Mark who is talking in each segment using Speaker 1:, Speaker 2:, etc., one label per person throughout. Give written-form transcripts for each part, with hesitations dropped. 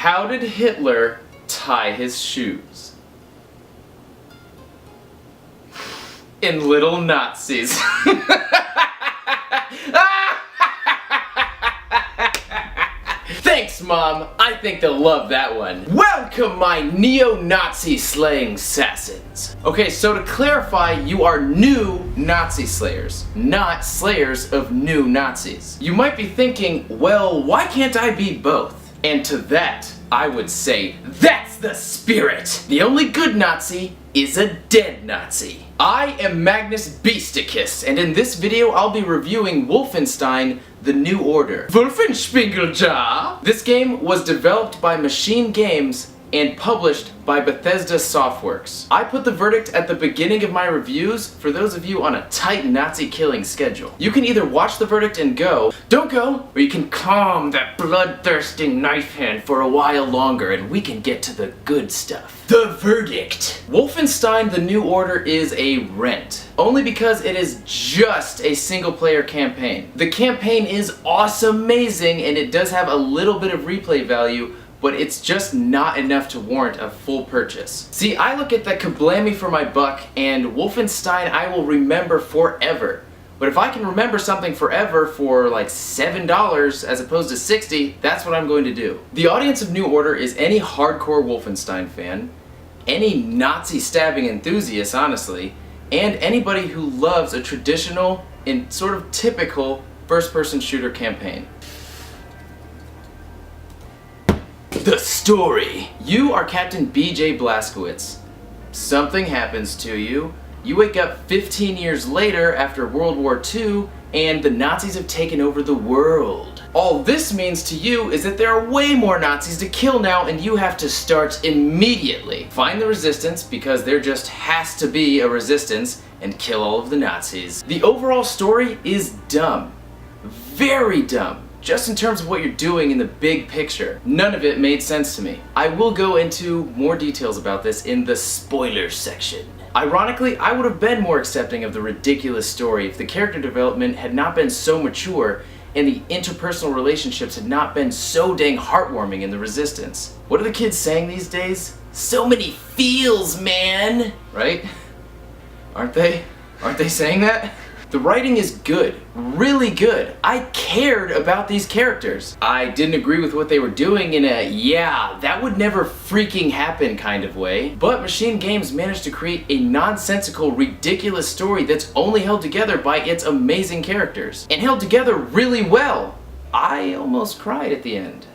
Speaker 1: How did Hitler tie his shoes? In little Nazis. Thanks, Mom. I think they'll love that one. Welcome, my neo-Nazi slaying sasans. Okay, so to clarify, you are new Nazi slayers, not slayers of new Nazis. You might be thinking, well, why can't I be both? And to that, I would say, that's the spirit! The only good Nazi is a dead Nazi. I am Magnus Beasticus, and in this video I'll be reviewing Wolfenstein The New Order. Wolfenspiegeljar! This game was developed by Machine Games and published by Bethesda Softworks. I put the verdict at the beginning of my reviews for those of you on a tight Nazi killing schedule. You can either watch the verdict and don't go, or you can calm that bloodthirsty knife hand for a while longer and we can get to the good stuff. The verdict. Wolfenstein The New Order is a rent, only because it is just a single player campaign. The campaign is awesome-amazing and it does have a little bit of replay value, but it's just not enough to warrant a full purchase. See, I look at the kablammy for my buck, and Wolfenstein I will remember forever. But if I can remember something forever for like $7 as opposed to $60, that's what I'm going to do. The audience of New Order is any hardcore Wolfenstein fan, any Nazi stabbing enthusiast, honestly, and anybody who loves a traditional and sort of typical first-person shooter campaign. The story. You are Captain B.J. Blazkowicz. Something happens to you. You wake up 15 years later after World War II, and the Nazis have taken over the world. All this means to you is that there are way more Nazis to kill now, and you have to start immediately. Find the resistance, because there just has to be a resistance, and kill all of the Nazis. The overall story is dumb. Very dumb. Just in terms of what you're doing in the big picture. None of it made sense to me. I will go into more details about this in the spoilers section. Ironically, I would have been more accepting of the ridiculous story if the character development had not been so mature and the interpersonal relationships had not been so dang heartwarming in the Resistance. What are the kids saying these days? So many feels, man! Right? Aren't they? Aren't they saying that? The writing is good, really good. I cared about these characters. I didn't agree with what they were doing in a, yeah, that would never freaking happen kind of way. But Machine Games managed to create a nonsensical, ridiculous story that's only held together by its amazing characters. And held together really well. I almost cried at the end.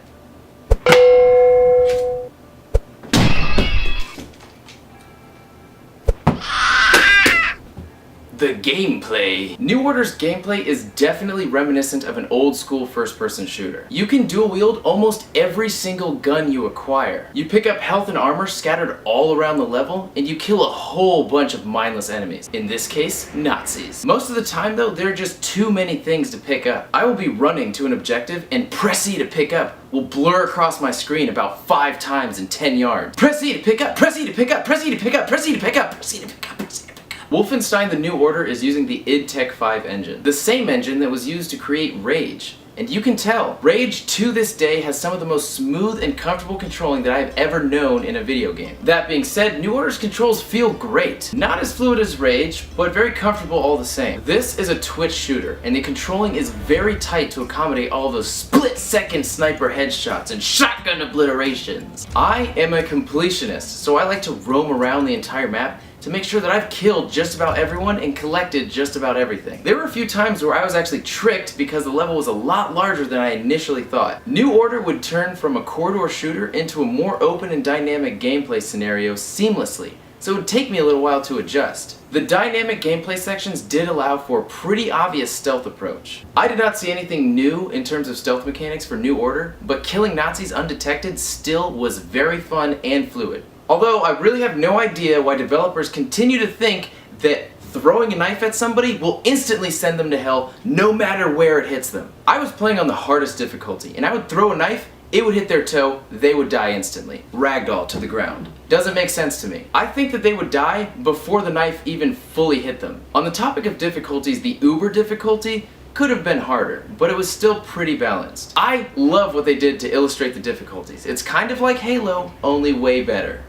Speaker 1: The gameplay. New Order's gameplay is definitely reminiscent of an old school first-person shooter. You can dual wield almost every single gun you acquire. You pick up health and armor scattered all around the level, and you kill a whole bunch of mindless enemies. In this case, Nazis. Most of the time though, there are just too many things to pick up. I will be running to an objective and press E to pick up will blur across my screen about 5 times in 10 yards. Press E to pick up, press E to pick up, press E to pick up, press E to pick up, press E to pick up, press E to pick up. Wolfenstein The New Order is using the id Tech 5 engine, the same engine that was used to create Rage. And you can tell, Rage to this day has some of the most smooth and comfortable controlling that I have ever known in a video game. That being said, New Order's controls feel great. Not as fluid as Rage, but very comfortable all the same. This is a twitch shooter, and the controlling is very tight to accommodate all those split-second sniper headshots and shotgun obliterations. I am a completionist, so I like to roam around the entire map to make sure that I've killed just about everyone and collected just about everything. There were a few times where I was actually tricked because the level was a lot larger than I initially thought. New Order would turn from a corridor shooter into a more open and dynamic gameplay scenario seamlessly, so it would take me a little while to adjust. The dynamic gameplay sections did allow for a pretty obvious stealth approach. I did not see anything new in terms of stealth mechanics for New Order, but killing Nazis undetected still was very fun and fluid. Although I really have no idea why developers continue to think that throwing a knife at somebody will instantly send them to hell no matter where it hits them. I was playing on the hardest difficulty, and I would throw a knife, it would hit their toe, they would die instantly. Ragdoll to the ground. Doesn't make sense to me. I think that they would die before the knife even fully hit them. On the topic of difficulties, the Uber difficulty could have been harder, but it was still pretty balanced. I love what they did to illustrate the difficulties. It's kind of like Halo, only way better.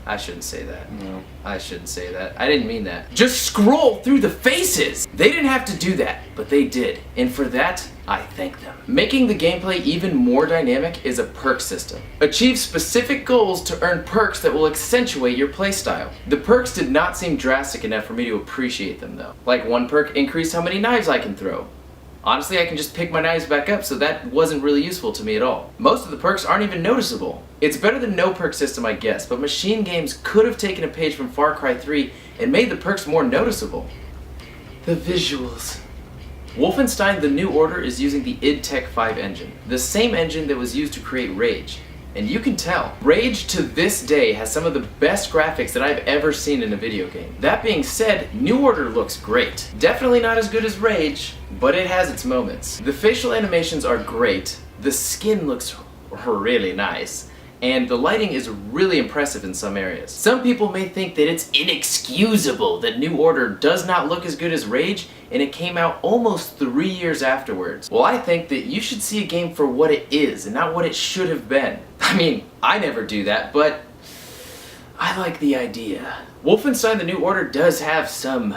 Speaker 1: I shouldn't say that. No, I shouldn't say that. I didn't mean that. Just scroll through the faces! They didn't have to do that, but they did. And for that, I thank them. Making the gameplay even more dynamic is a perk system. Achieve specific goals to earn perks that will accentuate your playstyle. The perks did not seem drastic enough for me to appreciate them though. Like one perk increased how many knives I can throw. Honestly, I can just pick my knives back up, so that wasn't really useful to me at all. Most of the perks aren't even noticeable. It's better than no perk system, I guess, but Machine Games could have taken a page from Far Cry 3 and made the perks more noticeable. The visuals. Wolfenstein The New Order is using the id Tech 5 engine, the same engine that was used to create Rage. And you can tell, Rage to this day has some of the best graphics that I've ever seen in a video game. That being said, New Order looks great. Definitely not as good as Rage, but it has its moments. The facial animations are great, the skin looks really nice, and the lighting is really impressive in some areas. Some people may think that it's inexcusable that New Order does not look as good as Rage, and it came out almost 3 years afterwards. Well, I think that you should see a game for what it is, and not what it should have been. I mean, I never do that, but I like the idea. Wolfenstein The New Order does have some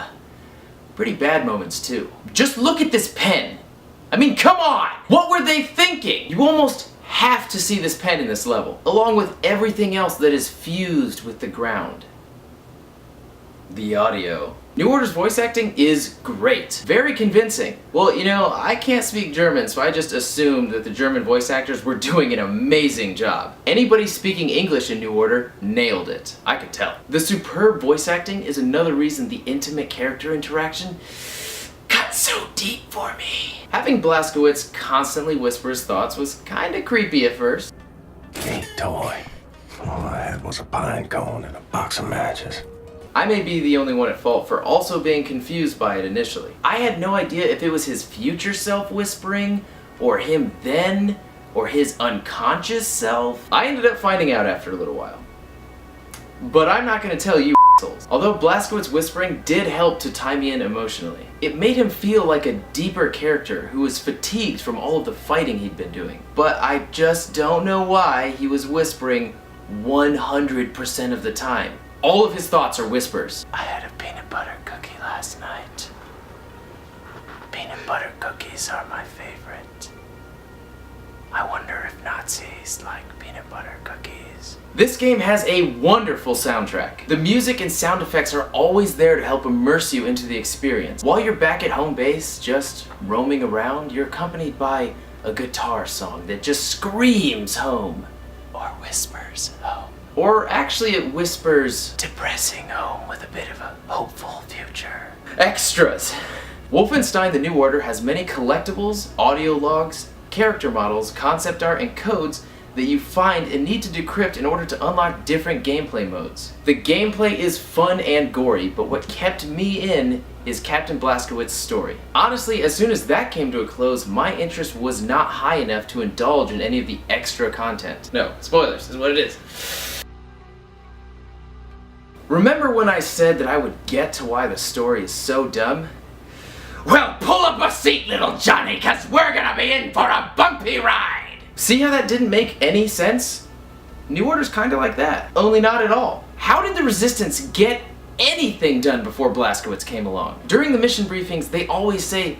Speaker 1: pretty bad moments too. Just look at this pen! I mean, come on! What were they thinking? You almost have to see this pen in this level, along with everything else that is fused with the ground. The audio. New Order's voice acting is great. Very convincing. Well, you know, I can't speak German, so I just assumed that the German voice actors were doing an amazing job. Anybody speaking English in New Order nailed it. I could tell. The superb voice acting is another reason the intimate character interaction got so deep for me. Having Blazkowicz constantly whisper his thoughts was kinda creepy at first.
Speaker 2: Neat toy. All I had was a pine cone and a box of matches.
Speaker 1: I may be the only one at fault for also being confused by it initially. I had no idea if it was his future self whispering, or him then, or his unconscious self. I ended up finding out after a little while. But I'm not gonna tell you assholes. Although Blazkowicz whispering did help to tie me in emotionally. It made him feel like a deeper character who was fatigued from all of the fighting he'd been doing. But I just don't know why he was whispering 100% of the time. All of his thoughts are whispers. I had a peanut butter cookie last night. Peanut butter cookies are my favorite. I wonder if Nazis like peanut butter cookies. This game has a wonderful soundtrack. The music and sound effects are always there to help immerse you into the experience. While you're back at home base, just roaming around, you're accompanied by a guitar song that just screams home. Or whispers home. Or actually it whispers, depressing home with a bit of a hopeful future. Extras! Wolfenstein The New Order has many collectibles, audio logs, character models, concept art, and codes that you find and need to decrypt in order to unlock different gameplay modes. The gameplay is fun and gory, but what kept me in is Captain Blazkowicz's story. Honestly, as soon as that came to a close, my interest was not high enough to indulge in any of the extra content. No, spoilers is what it is. Remember when I said that I would get to why the story is so dumb? Well, pull up a seat, little Johnny, cause we're gonna be in for a bumpy ride! See how that didn't make any sense? New Order's kinda like that, only not at all. How did the Resistance get anything done before Blazkowicz came along? During the mission briefings, they always say,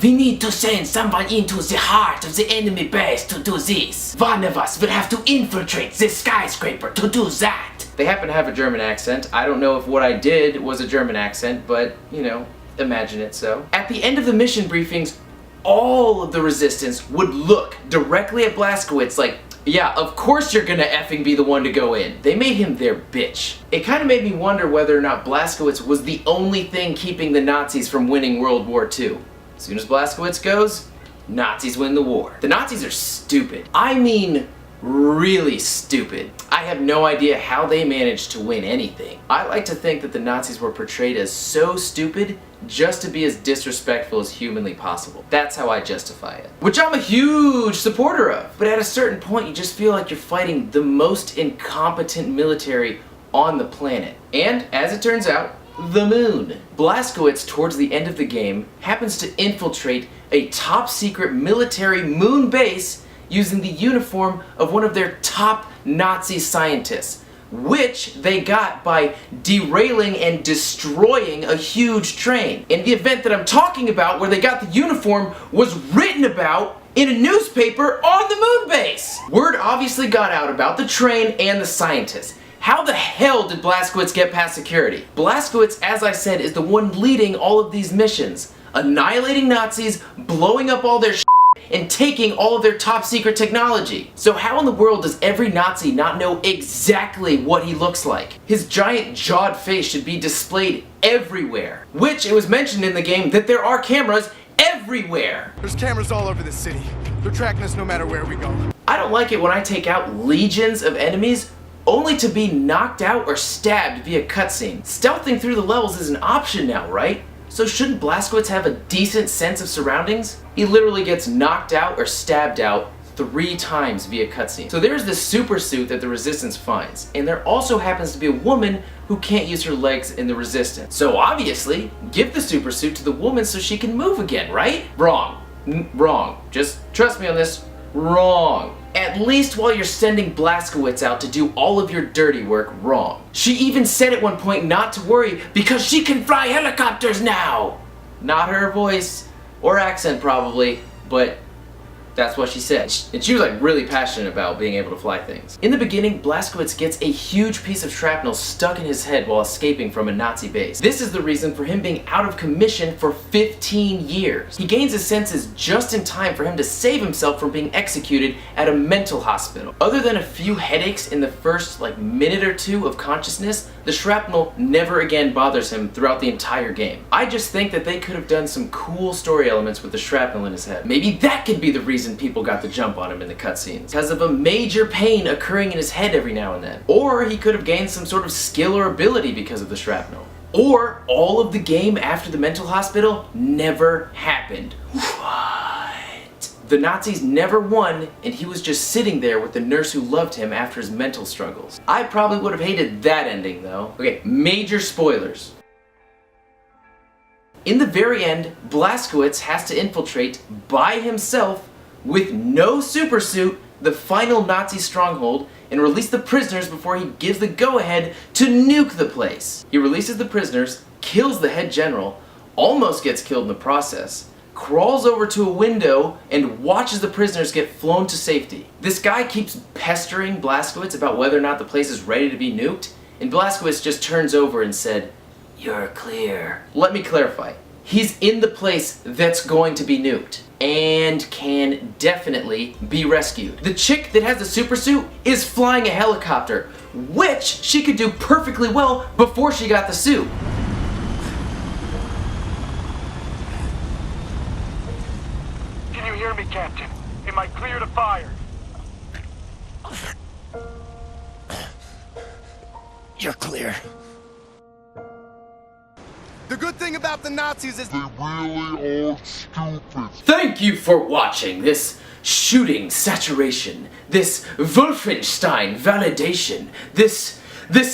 Speaker 1: we need to send someone into the heart of the enemy base to do this. One of us will have to infiltrate this skyscraper to do that. They happen to have a German accent. I don't know if what I did was a German accent, but, you know, imagine it so. At the end of the mission briefings, all of the Resistance would look directly at Blazkowicz like, yeah, of course you're gonna effing be the one to go in. They made him their bitch. It kinda made me wonder whether or not Blazkowicz was the only thing keeping the Nazis from winning World War II. As soon as Blazkowicz goes, Nazis win the war. The Nazis are stupid. I mean, really stupid. I have no idea how they managed to win anything. I like to think that the Nazis were portrayed as so stupid just to be as disrespectful as humanly possible. That's how I justify it. Which I'm a huge supporter of. But at a certain point, you just feel like you're fighting the most incompetent military on the planet. And, as it turns out, the moon. Blazkowicz, towards the end of the game, happens to infiltrate a top-secret military moon base using the uniform of one of their top Nazi scientists, which they got by derailing and destroying a huge train. And the event that I'm talking about, where they got the uniform, was written about in a newspaper on the moon base. Word obviously got out about the train and the scientists. How the hell did Blazkowicz get past security? Blazkowicz, as I said, is the one leading all of these missions, annihilating Nazis, blowing up all their shit, and taking all of their top secret technology. So how in the world does every Nazi not know exactly what he looks like? His giant jawed face should be displayed everywhere, which it was mentioned in the game that there are cameras everywhere.
Speaker 3: There's cameras all over the city. They're tracking us no matter where we go.
Speaker 1: I don't like it when I take out legions of enemies only to be knocked out or stabbed via cutscene. Stealthing through the levels is an option now, right? So shouldn't Blazkowicz have a decent sense of surroundings? He literally gets knocked out or stabbed out 3 times via cutscene. So there's this super suit that the Resistance finds, and there also happens to be a woman who can't use her legs in the Resistance. So obviously, give the super suit to the woman so she can move again, right? Wrong. Wrong. Just trust me on this. Wrong. At least while you're sending Blazkowicz out to do all of your dirty work, wrong. She even said at one point not to worry because she can fly helicopters now! Not her voice or accent probably, but that's what she said. And she was like really passionate about being able to fly things. In the beginning, Blazkowicz gets a huge piece of shrapnel stuck in his head while escaping from a Nazi base. This is the reason for him being out of commission for 15 years. He gains his senses just in time for him to save himself from being executed at a mental hospital. Other than a few headaches in the first minute or 2 of consciousness, the shrapnel never again bothers him throughout the entire game. I just think that they could have done some cool story elements with the shrapnel in his head. Maybe that could be the reason people got the jump on him in the cutscenes, because of a major pain occurring in his head every now and then. Or he could have gained some sort of skill or ability because of the shrapnel. Or all of the game after the mental hospital never happened. What? The Nazis never won, and he was just sitting there with the nurse who loved him after his mental struggles. I probably would have hated that ending though. Okay, major spoilers. In the very end, Blazkowicz has to infiltrate by himself with no supersuit the final Nazi stronghold and release the prisoners before he gives the go-ahead to nuke the place. He releases the prisoners, kills the head general, almost gets killed in the process, crawls over to a window and watches the prisoners get flown to safety. This guy keeps pestering Blazkowicz about whether or not the place is ready to be nuked, and Blazkowicz just turns over and said, "You're clear." Let me clarify. He's in the place that's going to be nuked and can definitely be rescued. The chick that has the super suit is flying a helicopter, which she could do perfectly well before she got the suit.
Speaker 3: Can you hear me, Captain? Am I clear to fire?
Speaker 2: You're clear.
Speaker 3: The good thing about the Nazis is
Speaker 4: They really are stupid.
Speaker 1: Thank you for watching this shooting saturation, this Wolfenstein validation, this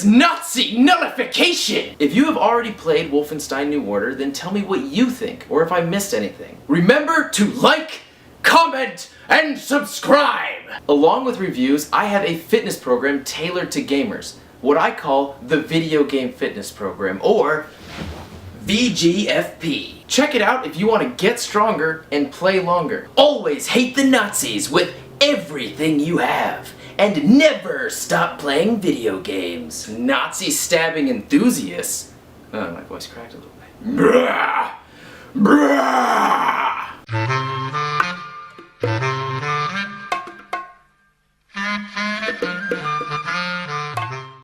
Speaker 1: Nazi nullification! If you have already played Wolfenstein New Order, then tell me what you think, or if I missed anything. Remember to like, comment, and subscribe! Along with reviews, I have a fitness program tailored to gamers, what I call the Video Game Fitness Program, or VGFP. Check it out if you want to get stronger and play longer. Always hate the Nazis with everything you have, and never stop playing video games. Nazi stabbing enthusiasts. Oh, my voice cracked a little bit. Brah! Brah!